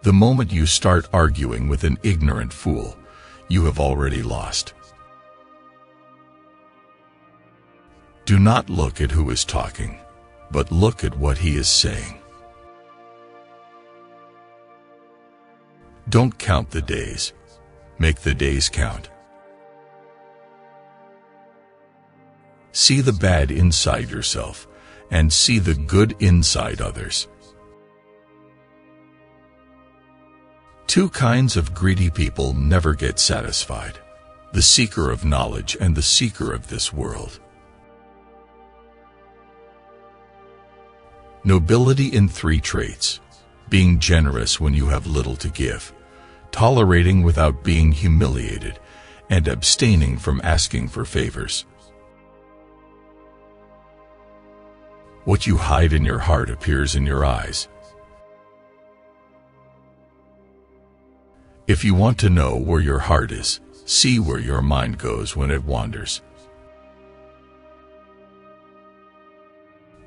The moment you start arguing with an ignorant fool, you have already lost. Do not look at who is talking, but look at what he is saying. Don't count the days. Make the days count. See the bad inside yourself, and see the good inside others. Two kinds of greedy people never get satisfied: the seeker of knowledge and the seeker of this world. Nobility in 3 traits: being generous when you have little to give, tolerating without being humiliated, and abstaining from asking for favors. What you hide in your heart appears in your eyes. If you want to know where your heart is, see where your mind goes when it wanders.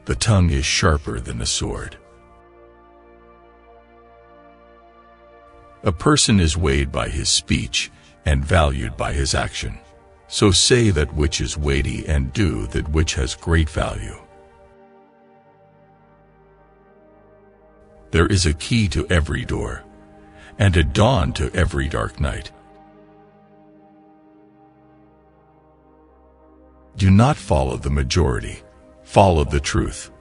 The tongue is sharper than a sword. A person is weighed by his speech and valued by his action. So say that which is weighty and do that which has great value. There is a key to every door, and a dawn to every dark night. Do not follow the majority, follow the truth.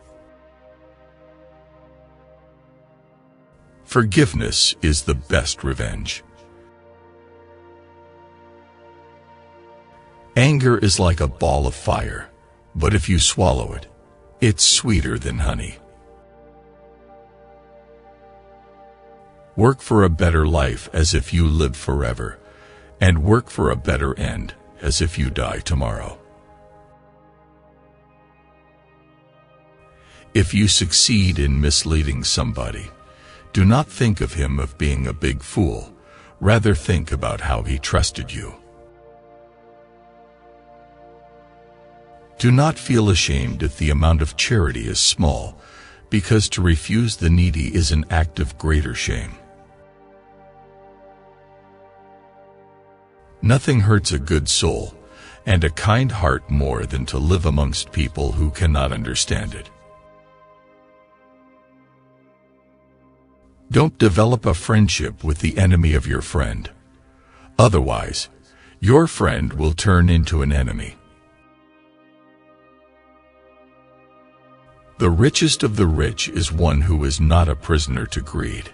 Forgiveness is the best revenge. Anger is like a ball of fire, but if you swallow it, it's sweeter than honey. Work for a better life as if you live forever, and work for a better end as if you die tomorrow. If you succeed in misleading somebody, do not think of him as being a big fool, rather think about how he trusted you. Do not feel ashamed if the amount of charity is small, because to refuse the needy is an act of greater shame. Nothing hurts a good soul and a kind heart more than to live amongst people who cannot understand it. Don't develop a friendship with the enemy of your friend. Otherwise, your friend will turn into an enemy. The richest of the rich is one who is not a prisoner to greed.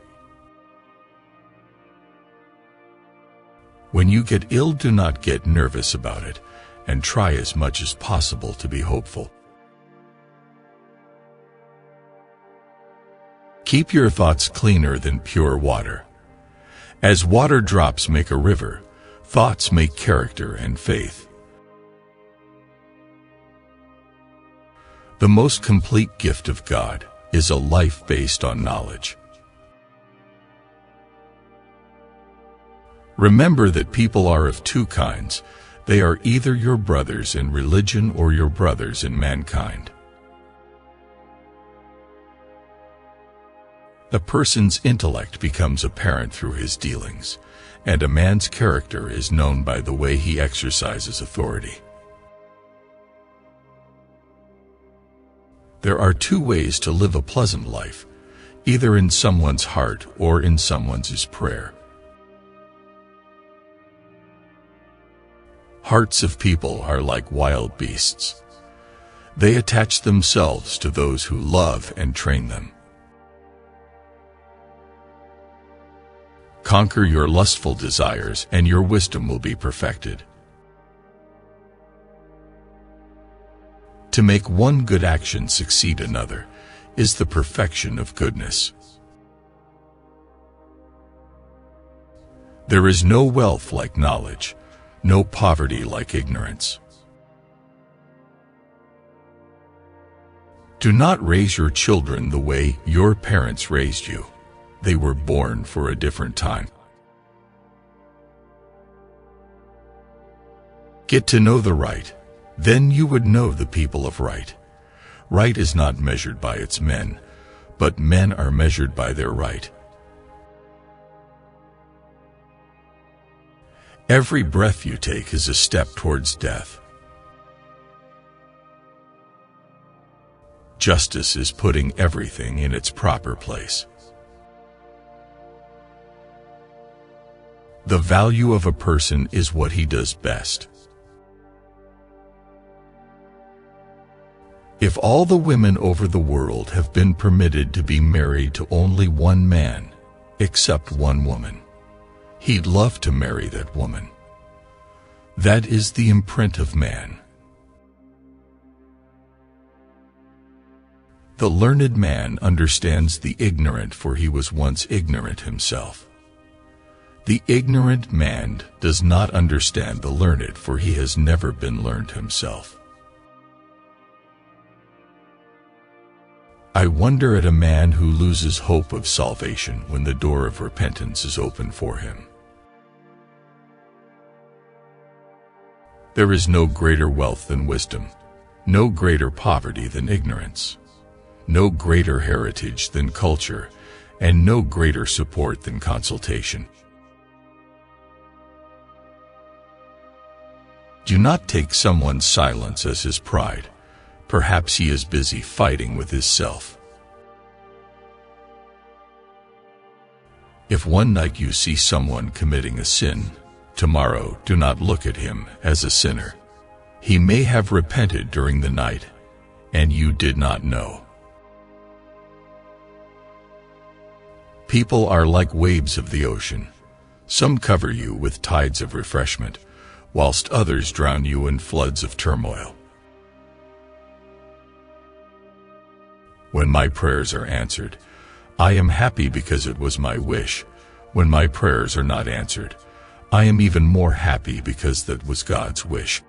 When you get ill, do not get nervous about it, and try as much as possible to be hopeful. Keep your thoughts cleaner than pure water. As water drops make a river, thoughts make character and faith. The most complete gift of God is a life based on knowledge. Remember that people are of 2 kinds. They are either your brothers in religion or your brothers in mankind. A person's intellect becomes apparent through his dealings, and a man's character is known by the way he exercises authority. There are 2 ways to live a pleasant life, either in someone's heart or in someone's prayer. Hearts of people are like wild beasts. They attach themselves to those who love and train them. Conquer your lustful desires, and your wisdom will be perfected. To make one good action succeed another is the perfection of goodness. There is no wealth like knowledge, no poverty like ignorance. Do not raise your children the way your parents raised you. They were born for a different time. Get to know the right, then you would know the people of right. Right is not measured by its men, but men are measured by their right. Every breath you take is a step towards death. Justice is putting everything in its proper place. The value of a person is what he does best. If all the women over the world have been permitted to be married to only one man, except one woman, he'd love to marry that woman. That is the imprint of man. The learned man understands the ignorant, for he was once ignorant himself. The ignorant man does not understand the learned, for he has never been learned himself. I wonder at a man who loses hope of salvation when the door of repentance is open for him. There is no greater wealth than wisdom, no greater poverty than ignorance, no greater heritage than culture, and no greater support than consultation. Do not take someone's silence as his pride. Perhaps he is busy fighting with his self. If one night you see someone committing a sin, tomorrow do not look at him as a sinner. He may have repented during the night, and you did not know. People are like waves of the ocean. Some cover you with tides of refreshment, whilst others drown you in floods of turmoil. When my prayers are answered, I am happy because it was my wish. When my prayers are not answered, I am even more happy because that was God's wish.